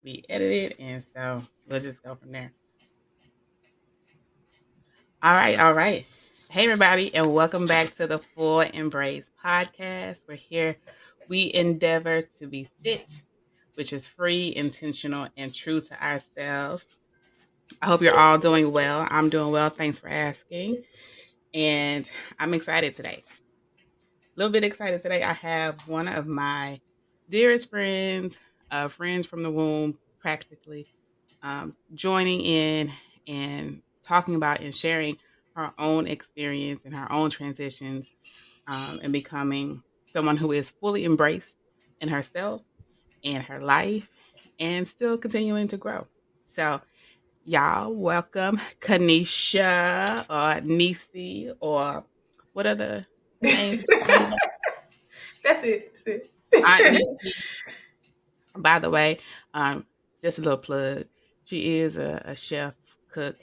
be edited, and so we'll just go from there. All right, all right. Hey, everybody, and welcome back to the Full Embrace podcast. We're here. We endeavor to be fit, which is free, intentional, and true to ourselves. I hope you're all doing well. I'm doing well. Thanks for asking. And I'm excited today. A little bit excited today. I have one of my dearest friends, friends from the womb, practically, joining in and talking about and sharing her own experience and her own transitions, and becoming someone who is fully embraced in herself and her life and still continuing to grow. So, y'all, welcome Kanisha or Nisi or what other names we call you? That's it. That's it. Aunt Nisi. By the way, um, just a little plug. She is a chef, cook,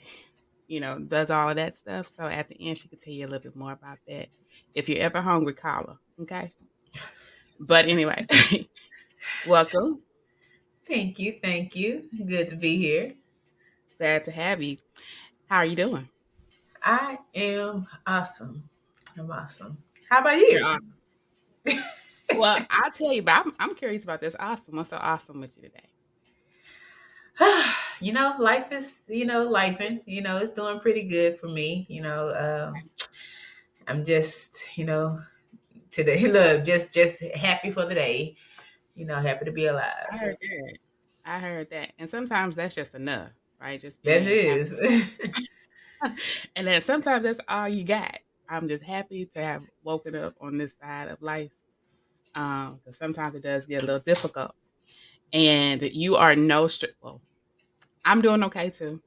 does all of that stuff. So at the end, she could tell you a little bit more about that. If you're ever hungry, call her. Okay. But anyway, welcome. Thank you. Thank you. Good to be here. Glad to have you. How are you doing? I am awesome. I'm awesome. How about You're you? awesome. Well, I'll tell you, but I'm curious about this. Awesome. What's so awesome with you today? Life is, lifing. It's doing pretty good for me. I'm just, today, look, just happy for the day. Happy to be alive. I heard that. I heard that. And sometimes that's just enough, right? Just That being happy. is. And then sometimes that's all you got. I'm just happy to have woken up on this side of life. Because sometimes it does get a little difficult. And you are no well, I'm doing okay too.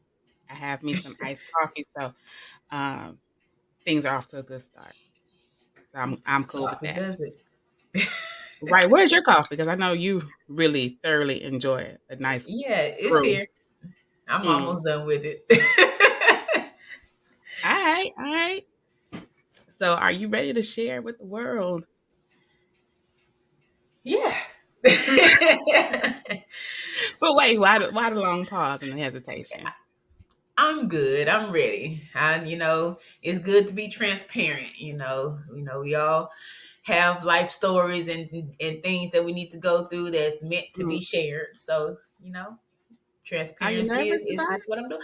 I have me some iced coffee, so um, things are off to a good start. So I'm cool with Coffee that. does it. Right, where's your coffee? Because I know you really thoroughly enjoy a nice Yeah, it's brew. here. I'm Mm. almost done with it. All right, all right. So are you ready to share with the world? Yeah. But wait, why the long pause and the hesitation? I'm good. I'm ready. It's good to be transparent. We all have life stories and things that we need to go through that's meant to be Mm. shared. So, Are you transparency nervous is about is what I'm doing.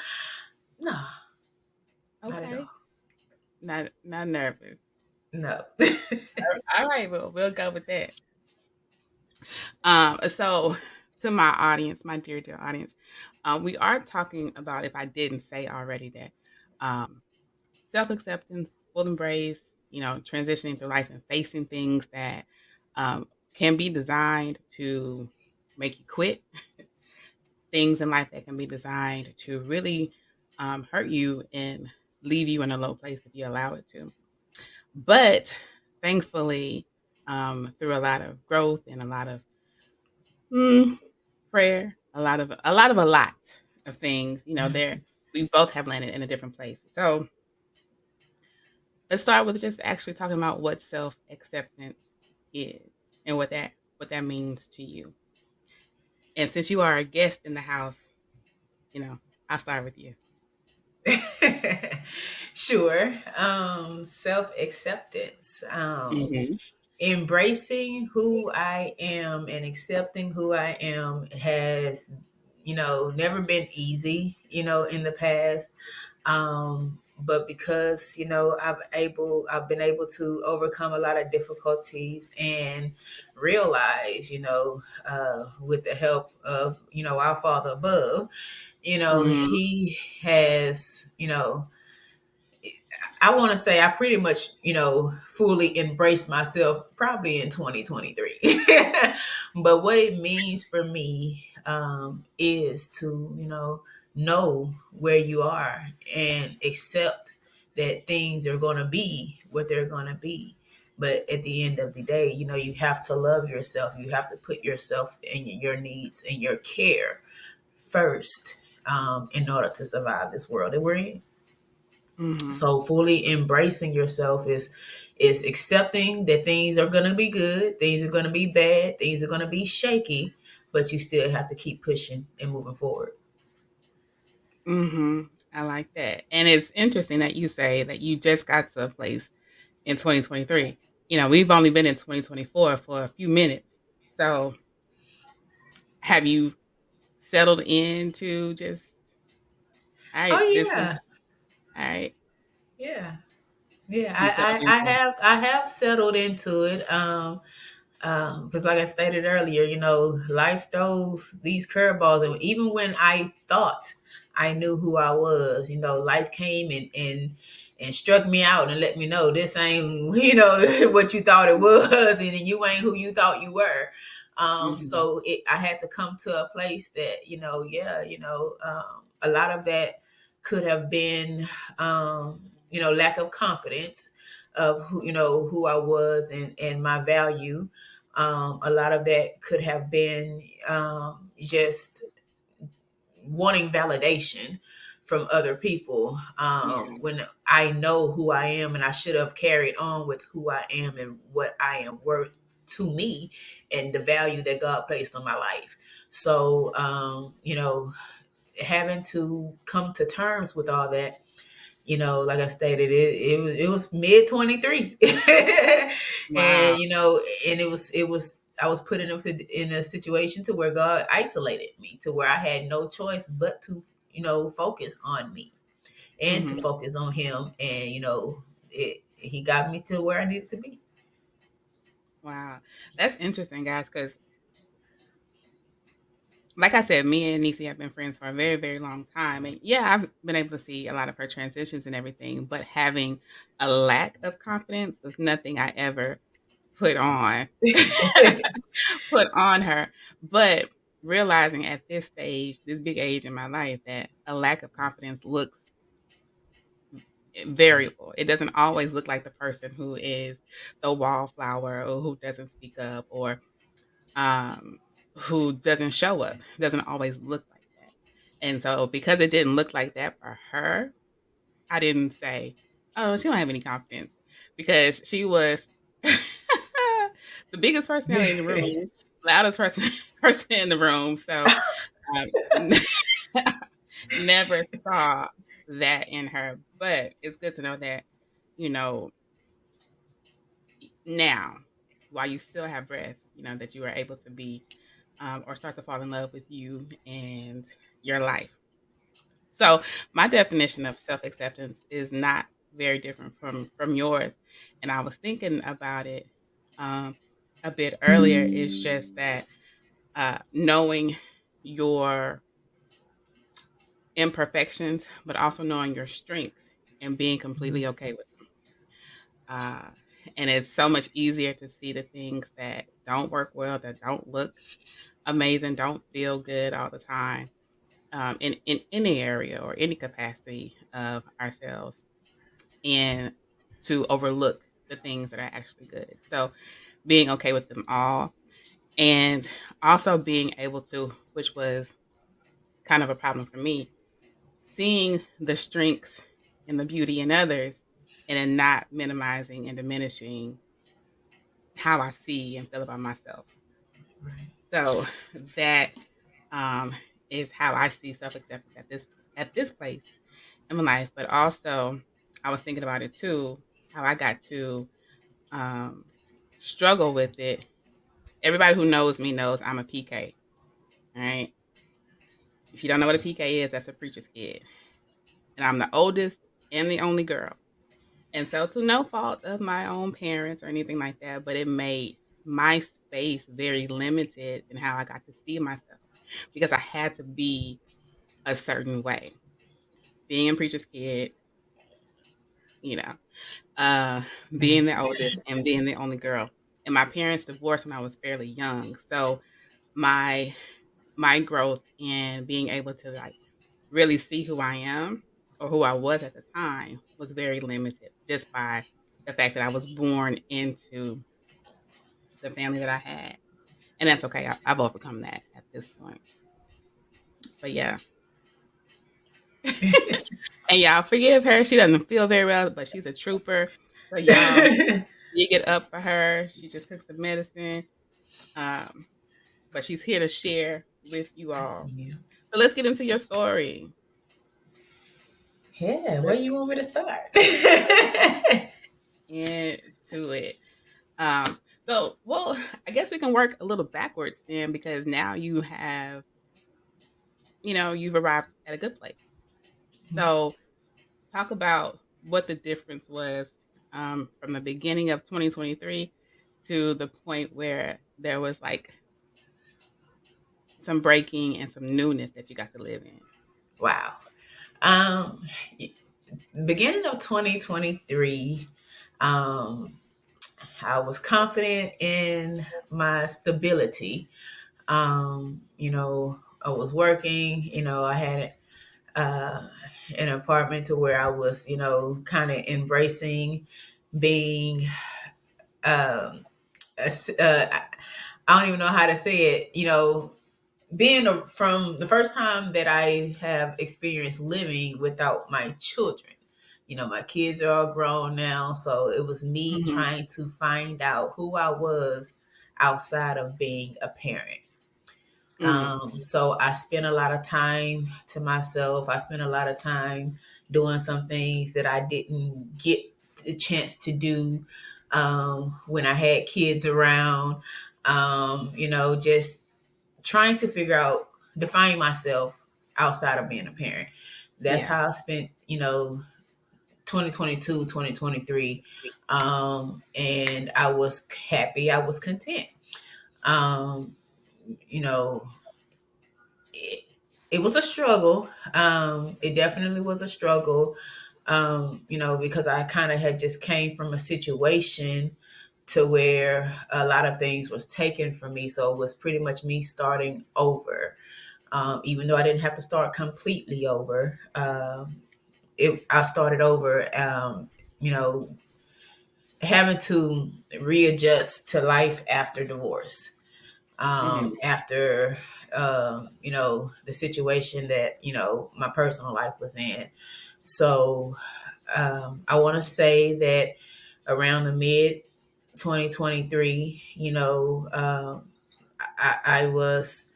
No, it? not at Okay, all. not nervous. No. All right, well we'll go with that. So to my audience, my dear audience, we are talking about, if I didn't say already, that self acceptance, full embrace, transitioning through life and facing things that can be designed to make you quit, things in life that can be designed to really hurt you and leave you in a low place if you allow it to. But thankfully, through a lot of growth and a lot of mm, prayer, a lot of things, there we both have landed in a different place. So let's start with just actually talking about what self acceptance is and what that means to you. And since you are a guest in the house, you know, I'll start with you. Sure. Self acceptance. Hmm. Embracing who I am and accepting who I am has, never been easy, in the past. But because, I've been able to overcome a lot of difficulties and realize, with the help of, our Father above, Hmm. he has, I want to say I pretty much, fully embraced myself probably in 2023. But what it means for me is to, know where you are and accept that things are going to be what they're going to be. But at the end of the day, you have to love yourself. You have to put yourself and your needs and your care first in order to survive this world that we're in. Hmm. So fully embracing yourself is accepting that things are gonna be good, things are gonna be bad, things are gonna be shaky, but you still have to keep pushing and moving forward. Mhm. I like that. And it's interesting that you say that you just got to a place in 2023. We've only been in 2024 for a few minutes. So, have you settled into just, all Oh right, this is, yeah, all right, yeah, yeah. you settled into it. I have settled into it. Because like I stated earlier, life throws these curveballs, and even when I thought I knew who I was, life came and struck me out and let me know this ain't what you thought it was, and you ain't who you thought you were. Mhm. So I had to come to a place that yeah, a lot of that could have been lack of confidence of who I was and my value. A lot of that could have been just wanting validation from other people, Yeah. when I know who I am and I should have carried on with who I am and what I am worth to me and the value that God placed on my life. So, having to come to terms with all that, like I stated, it was mid 23, and Wow. and it was I was put in a situation to where God isolated me to where I had no choice but to focus on me and to Mhm. focus on Him, and He got me to where I needed to be. Wow. That's interesting, guys, because like I said, me and Nisi have been friends for a very, very long time. And yeah, I've been able to see a lot of her transitions and everything, but having a lack of confidence was nothing I ever put on put on her. But realizing at this stage, this big age in my life, that a lack of confidence looks variable. It doesn't always look like the person who is the wallflower or who doesn't speak up or um, who doesn't show up. It doesn't always look like that. And so because it didn't look like that for her, I didn't say, "Oh, she don't have any confidence," because she was the biggest personality in the room, loudest person person in the room. So um, never saw that in her. But it's good to know that, you know, now, while you still have breath, that you are able to be or start to fall in love with you and your life. So, my definition of self acceptance is not very different from yours, and I was thinking about it um, a bit earlier. It's just that knowing your imperfections, but also knowing your strengths and being completely okay with them. Uh, and it's so much easier to see the things that don't work well, that don't look amazing, don't feel good all the time, in any area or any capacity of ourselves, and to overlook the things that are actually good. So being okay with them all, and also being able to, which was kind of a problem for me, seeing the strengths and the beauty in others and then not minimizing and diminishing how I see and feel about myself. Right. So that um, is how I see self acceptance at this place in my life. But also, I was thinking about it too, how I got to um, struggle with it. Everybody who knows me knows I'm a PK. All right. If you don't know what a PK is, that's a preacher's kid, and I'm the oldest and the only girl. And so, to no fault of my own parents or anything like that, but it made my space very limited in how I got to see myself because I had to be a certain way. Being a preacher's kid, you know, uh, being the oldest and being the only girl. And my parents divorced when I was fairly young. So my my growth in being able to like really see who I am or who I was at the time was very limited just by the fact that I was born into the family that I had. And that's okay. I've overcome that at this point. But yeah. And y'all forgive her. She doesn't feel very well, but she's a trooper. So y'all, you get up for her. She just took some medicine. Um, but she's here to share with you all. Yeah. So let's get into your story. Yeah, where Let's you want me to start? get into it. Um, well, I guess we can work a little backwards then because now you have, you've arrived at a good place. So talk about what the difference was from the beginning of 2023 to the point where there was like some breaking and some newness that you got to live in. Wow. Um, Beginning of 2023, um, I was confident in my stability. I was working, I had uh, an apartment to where I was, kind of embracing being, um, I don't even know how to say it, from the first time that I have experienced living without my children. My kids are all grown now, so it was me Mhm, trying to find out who I was outside of being a parent. mm, So I spent a lot of time to myself. I spent a lot of time doing some things that I didn't get the chance to do when I had kids around. Just trying to figure out, define myself outside of being a parent. That's yeah, how I spent, 2022, 2023. And I was happy, I was content. Um, you know, it, it was a struggle. It definitely was a struggle. Because I kind of had just came from a situation to where a lot of things was taken from me. So it was pretty much me starting over. Even though I didn't have to start completely over. I started over, you know, having to readjust to life after divorce, mhm, after, the situation that, my personal life was in. So I want to say that around the mid 2023, I was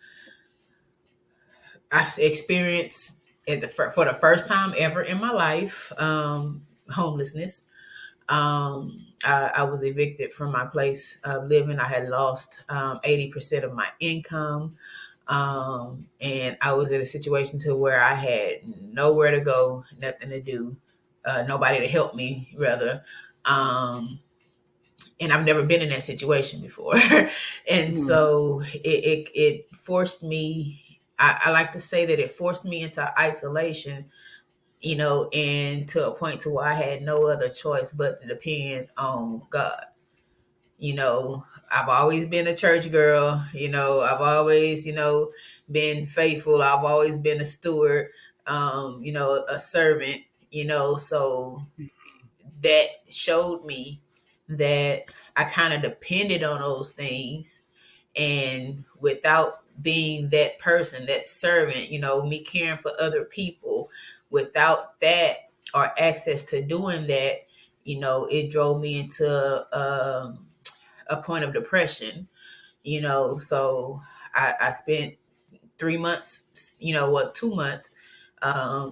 I've experienced for the first time ever in my life, homelessness. I was evicted from my place of living. I had lost 80% of my income. And I was in a situation to where I had nowhere to go, nothing to do, nobody to help me, rather. Um, and I've never been in that situation before. And mhm, so it forced me, I like to say that it forced me into isolation, and to a point to where I had no other choice but to depend on God. I've always been a church girl, I've always, been faithful. I've always been a steward, a servant, so that showed me that I kind of depended on those things. And without being that person, that servant, me caring for other people, without that or access to doing that, it drove me into a point of depression, So I spent 3 months, 2 months,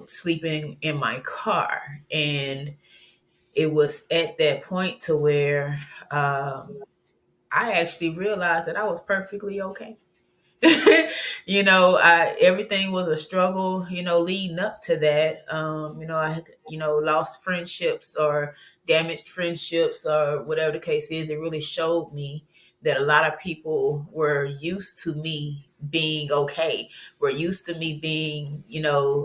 sleeping in my car. And it was at that point to where I actually realized that I was perfectly okay. Everything was a struggle, leading up to that. I, lost friendships or damaged friendships or whatever the case is. It really showed me that a lot of people were used to me being okay, were used to me being,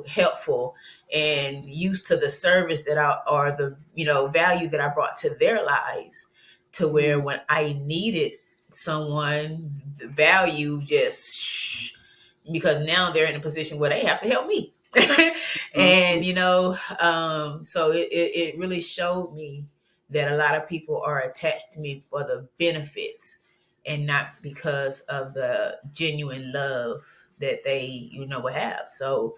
helpful, and used to the service that or the, value that I brought to their lives, to where mhm, when I needed someone, the value just, because now they're in a position where they have to help me. mhm, And so it really showed me that a lot of people are attached to me for the benefits and not because of the genuine love that they would have. So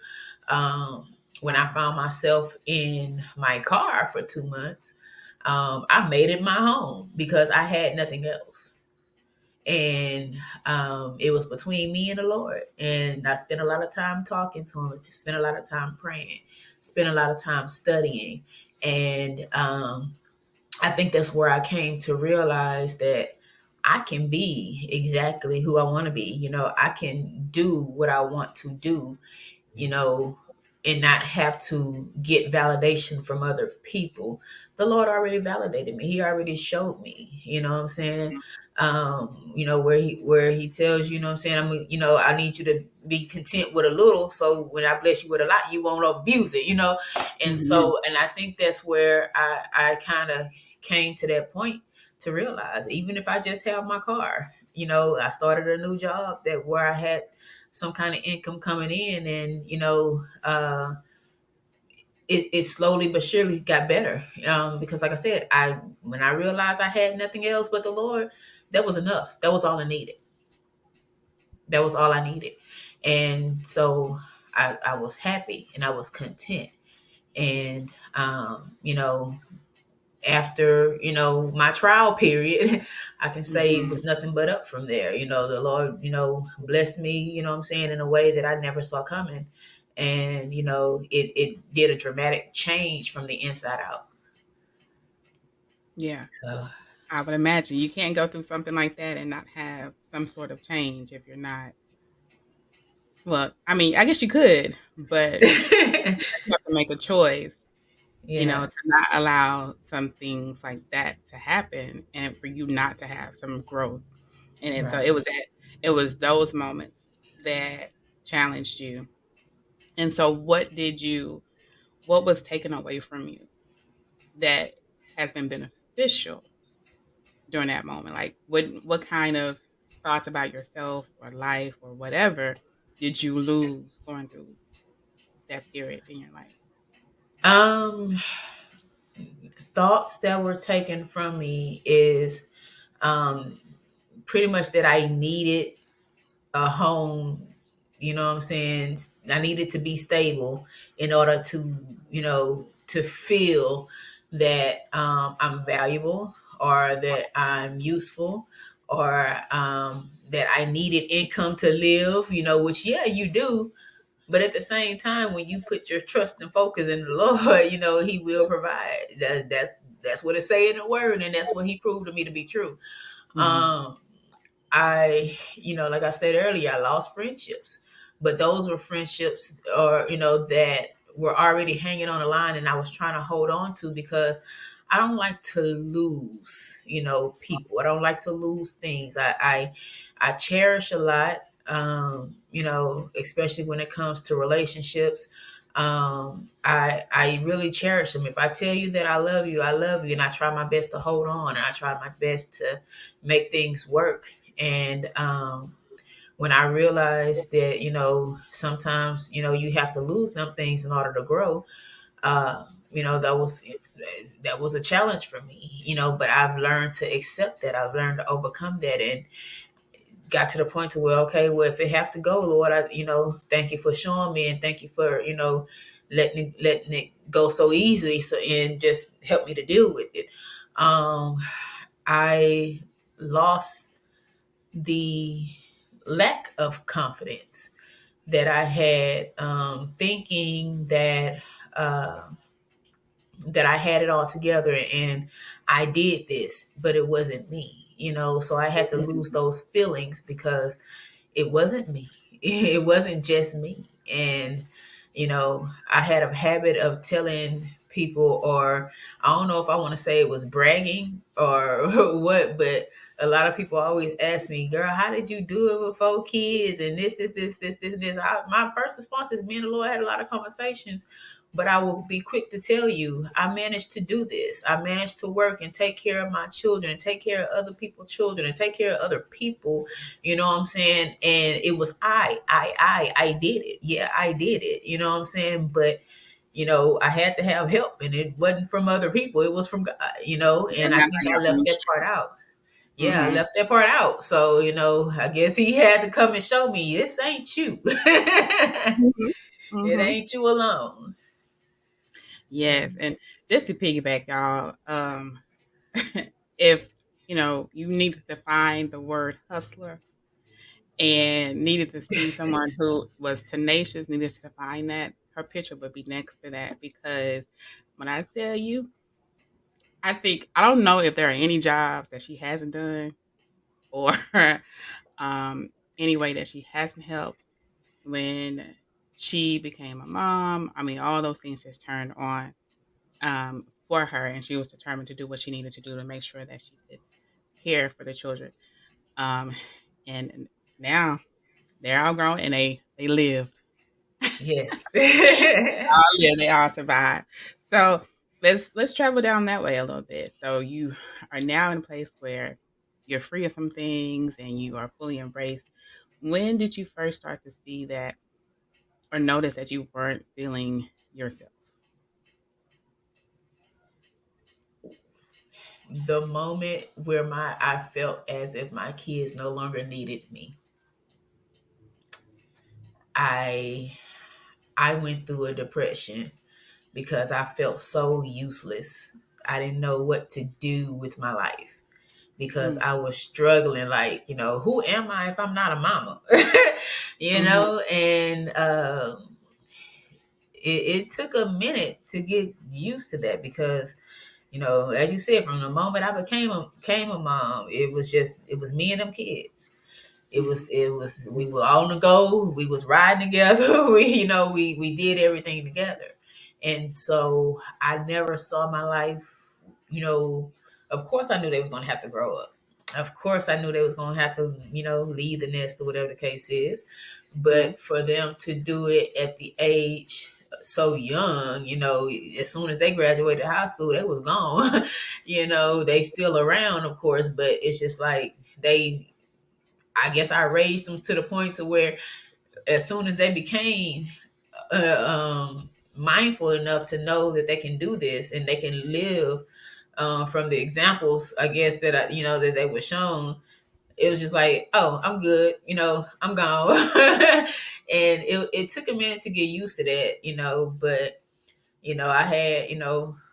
when I found myself in my car for 2 months, I made it my home because I had nothing else. And it was between me and the Lord. And I spent a lot of time talking to him, spent a lot of time praying, spent a lot of time studying. And I think that's where I came to realize that I can be exactly who I want to be. You know, I can do what I want to do, you know, and not have to get validation from other people. The Lord already validated me. He already showed me, you know what I'm saying? You know, where he tells you, you know what I'm saying, you know, I need you to be content with a little, so when I bless you with a lot, you won't abuse it, you know? And Mhm. so, and I think that's where I kind of came to that point to realize, even if I just have my car, you know, I started a new job that where I had some kind of income coming in, and you know, it slowly but surely got better, because like I said, I when I realized I had nothing else but the Lord, that was enough. That was all I needed. That was all I needed. And so I was happy and I was content. And you know, after, you know, my trial period, I can say it Mhm. was nothing but up from there. You know, the Lord, you know, blessed me, you know what I'm saying, in a way that I never saw coming. And, you know, it did a dramatic change from the inside out. Yeah. So I would imagine you can't go through something like that and not have some sort of change if you're not. Well, I mean, I guess you could, but you have to make a choice, yeah, to not allow some things like that to happen and for you not to have some growth in it. So right. it was those moments that challenged you. And so what was taken away from you that has been beneficial during that moment? Like what kind of thoughts about yourself or life or whatever did you lose going through that period in your life? Um, thoughts that were taken from me is um pretty much that I needed a home, you know what I'm saying? I needed to be stable in order to, you know, to feel that I'm valuable, or that I'm useful, or that I needed income to live, you know, which, yeah, you do. But at the same time, when you put your trust and focus in the Lord, you know, He will provide. That's what it say in the Word, and that's what He proved to me to be true. Mhm. Um, I, you know, like I said earlier, I lost friendships, but those were friendships, or, you know, that were already hanging on the line and I was trying to hold on to, because I don't like to lose, you know, people. I don't like to lose things. I cherish a lot, you know, especially when it comes to relationships. I really cherish them. If I tell you that I love you, I love you, and I try my best to hold on, and I try my best to make things work. And when I realized that, you know, sometimes, you know, you have to lose them things in order to grow, you know, that was a challenge for me, you know, but I've learned to accept that. I've learned to overcome that, and got to the point to where, okay, well, if it have to go, Lord, I, you know, thank you for showing me, and thank you for, you know, letting it go so easily, so, and just help me to deal with it. Um, I lost the lack of confidence that I had, thinking uh, that I had it all together and I did this, but it wasn't me, you know. So I had to lose those feelings, because it wasn't me. It wasn't just me. And, you know, I had a habit of telling people, or I don't know if I want to say it was bragging or what, but a lot of people always ask me, girl, how did you do it with 4 kids and this? My first response is, me and the Lord had a lot of conversations, but I will be quick to tell you, I managed to do this. I managed to work and take care of my children, and take care of other people's children, and take care of other people. You know what I'm saying? And it was I did it. Yeah, I did it. You know what I'm saying? But, you know, I had to have help, and it wasn't from other people. It was from God, you know, Yeah, and I not think by I your left own that part strength. out. Yeah, I Mhm. left that part out. So, you know, I guess he had to come and show me, this ain't you. It Mhm. Mhm. ain't you alone. So, Yes, and just to piggyback, y'all, if you needed to find the word hustler and needed to see someone who was tenacious, needed to find that, her picture would be next to that because when I tell you, I don't know if there are any jobs that she hasn't done or um, any way that she hasn't helped when she became a mom. I mean, all those things just turned on for her, and she was determined to do what she needed to do to make sure that she could care for the children. Um, and now they're all grown and they lived. Yes. Oh yeah, they all survived. So let's travel down that way a little bit. So you are now in a place where you're free of some things and you are fully embraced. When did you first start to see that or notice that you weren't feeling yourself? The moment where my I felt as if my kids no longer needed me. I I went through a depression because I felt so useless. I didn't know what to do with my life because Mm, I was struggling. Like, who am I if I'm not a mama? mhm, And it took a minute to get used to that because, as you said, from the moment I became a mom, it was me and them kids. mhm, We were on the go, we was riding together, we did everything together. And so I never saw my life, you know of course I knew they was going to have to grow up. Of course I knew they was going to have to, leave the nest or whatever the case is. mhm. But for them to do it at the age so young, as soon as they graduated high school, they was gone. They still around, of course, but it's just like I guess I raised them to the point to where as soon as they became mindful enough to know that they can do this and they can live from the examples, I guess that that they were shown, it was just like, oh, I'm good, I'm gone. And it took a minute to get used to that, but I had,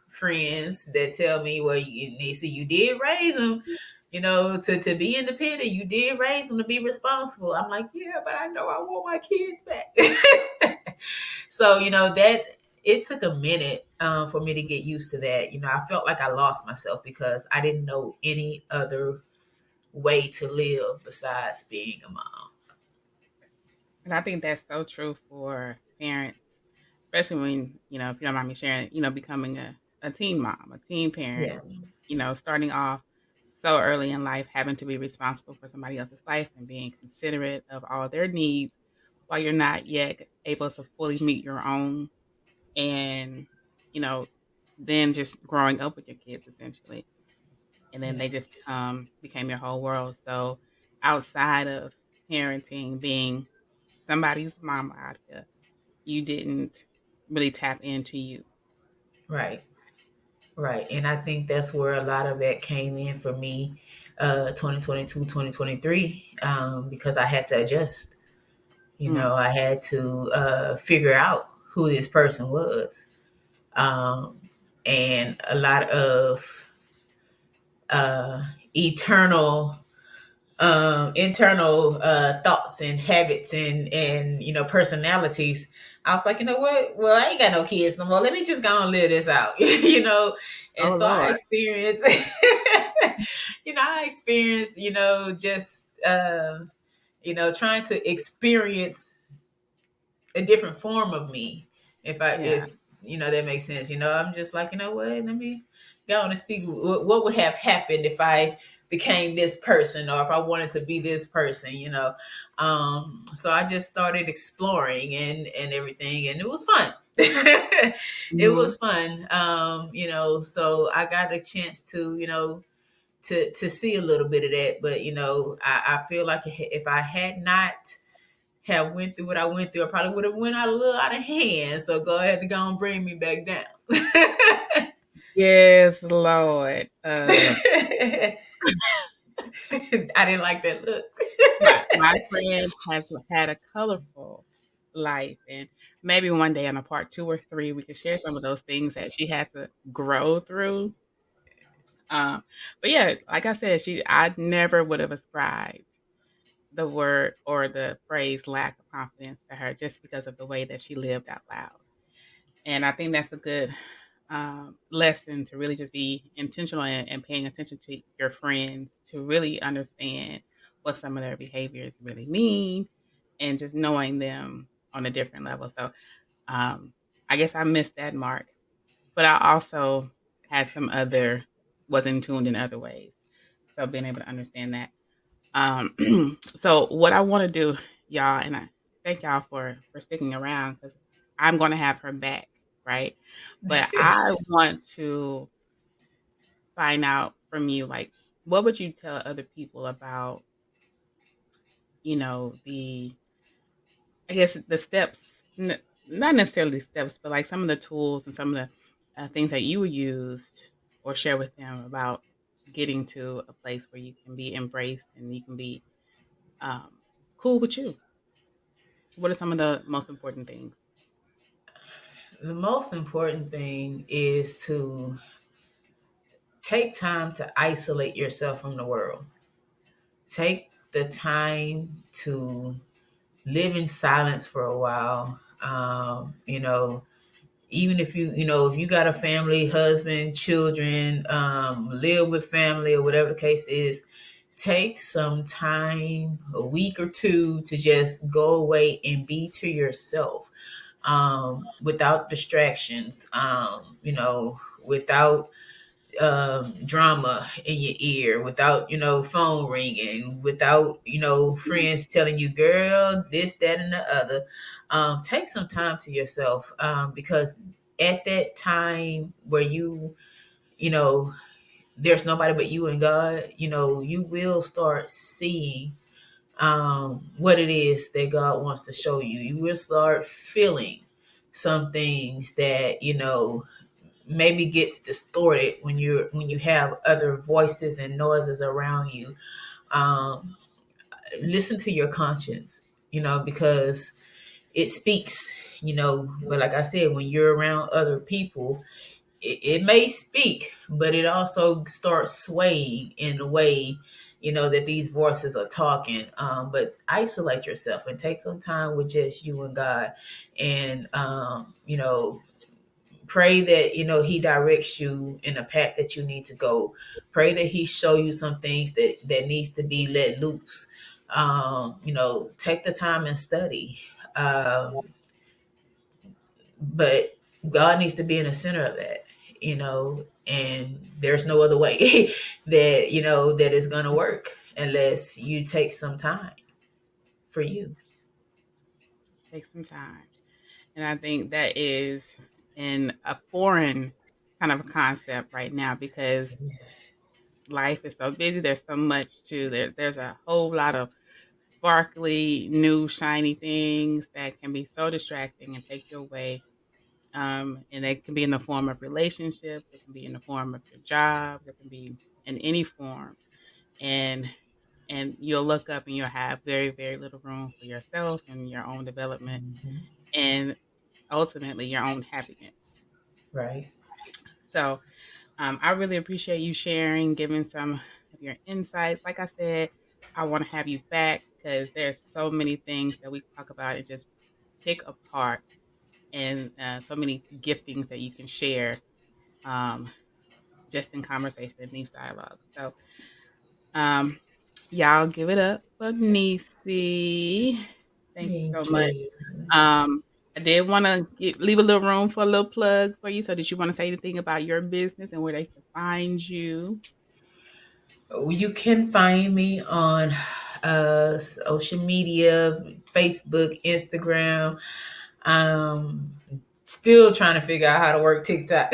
friends that tell me, well, you did raise them, to be independent. You did raise them to be responsible. I'm like, yeah, but I know I want my kids back. So, that it took a minute for me to get used to that. I felt like I lost myself because I didn't know any other way to live besides being a mom. And I think that's so true for parents, especially when, if you don't mind me sharing, becoming a teen mom, a teen parent, Yeah. starting off so early in life, having to be responsible for somebody else's life and being considerate of all their needs while you're not yet able to fully meet your own. And, you know, then just growing up with your kids essentially. And then Yeah. they just became your whole world. So outside of parenting, being somebody's mama out here, you didn't really tap into you. Right. Right. And I think that's where a lot of that came in for me, 2022, 2023, because I had to adjust. Mm. I had to figure out who this person was. Um, and a lot of eternal internal thoughts and habits and personalities. I was like, you know what? Well, I ain't got no kids no more. Let me just go and live this out, And Oh so I Lord. experienced, just trying to experience a different form of me. Yeah. If that makes sense. I'm just like, what? Let me go on and see what would have happened if I became this person or if I wanted to be this person. So I just started exploring and everything, and it was fun. It Mhm. was fun. So I got a chance to to see a little bit of that, but I feel like if I had not have went through what I went through, I probably would have went out a little out of hand. So go ahead to go and bring me back down. Yes, Lord. I didn't like that look. My friend has had a colorful life, and maybe one day on a part 2 or 3, we could share some of those things that she had to grow through. Um, but yeah, like I said, I never would have ascribed the word or the phrase lack of confidence to her just because of the way that she lived out loud. And I think that's a good lesson to really just be intentional and paying attention to your friends to really understand what some of their behaviors really mean and just knowing them on a different level. So um, I guess I missed that mark, but I also had some other, wasn't tuned in other ways. So being able to understand that. So what I want to do, y'all, and I thank y'all for sticking around because I'm going to have her back, right? But I want to find out from you, like, what would you tell other people about, the, I guess, the steps, not necessarily steps, but like some of the tools and some of the things that you used or share with them about getting to a place where you can be embraced and you can be um, cool with you. What are some of the most important things? The most important thing is to take time to isolate yourself from the world. Take the time to live in silence for a while. Even if if you got a family, husband, children, live with family or whatever the case is, take some time, a week or two, to just go away and be to yourself, without distractions, without drama in your ear, without phone ringing, without friends telling you, girl, this, that, and the other. Take some time to yourself, because at that time where you know there's nobody but you and God, you will start seeing what it is that God wants to show you. You will start feeling some things that maybe gets distorted when you have other voices and noises around you. um Listen to your conscience, because it speaks. But like I said, when you're around other people, it may speak, but it also starts swaying in a way, that these voices are talking. But isolate yourself and take some time with just you and God, and pray that he directs you in a path that you need to go. Pray that he show you some things that needs to be let loose. Take the time and study. But God needs to be in the center of that, and there's no other way that that is going to work unless you take some time for you. Take some time. And I think that is in a foreign kind of concept right now because life is so busy. There's so much to there. There's a whole lot of sparkly, new, shiny things that can be so distracting and take you away. And it can be in the form of relationships. It can be in the form of your job. It can be in any form. And and you'll look up and you'll have very, very little room for yourself and your own development Mhm. and ultimately your own happiness. Right. So I really appreciate you sharing, giving some of your insights. Like I said, I want to have you back because there's so many things that we talk about and just pick apart, and so many giftings that you can share um, just in conversation in these dialogues. So, um, y'all give it up for Nisi. Thank you so Thank much. you. Um, I did want to leave a little room for a little plug for you. So, did you want to say anything about your business and where they can find you? You can find me on social media, Facebook, Instagram. Still trying to figure out how to work TikTok,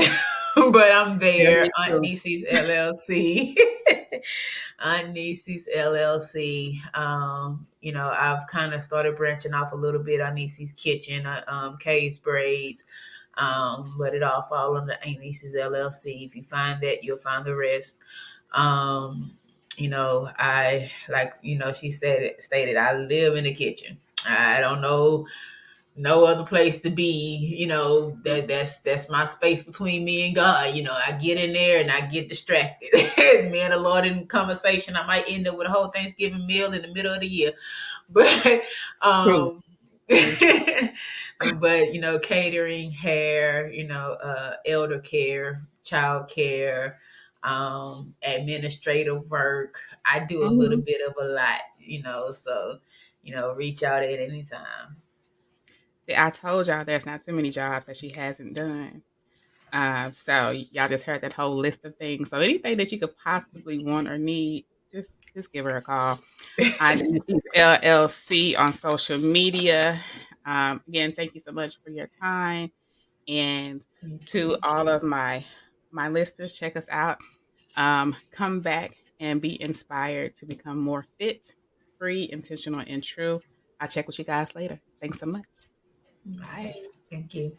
but I'm Yeah, me there. Aunt too. Niecy's LLC. Aunt Niecy's LLC. I've kind of started branching off a little bit. Aunt Niecy's Kitchen, Kay's Braids, but it all fall under Aunt Niecy's LLC. If you find that, you'll find the rest. I like, she stated, I live in the kitchen. I don't know no other place to be. That's my space between me and God. I get in there and I get distracted. Me and the Lord in conversation, I might end up with a whole Thanksgiving meal in the middle of the year. But True. um Very true. but catering, hair, elder care, child care, administrative work. I do a little Mhm. bit of a lot, so reach out at any time. See, I told y'all there's not too many jobs that she hasn't done. So y'all just heard that whole list of things. So anything that you could possibly want or need, just give her a call. Identities LLC on social media. Again, thank you so much for your time, and Thank to you. all of my listeners, check us out. Come back and be inspired to become more fit, free, intentional, and true. I'll check with you guys later. Thanks so much. Bye. Bye. Thank you.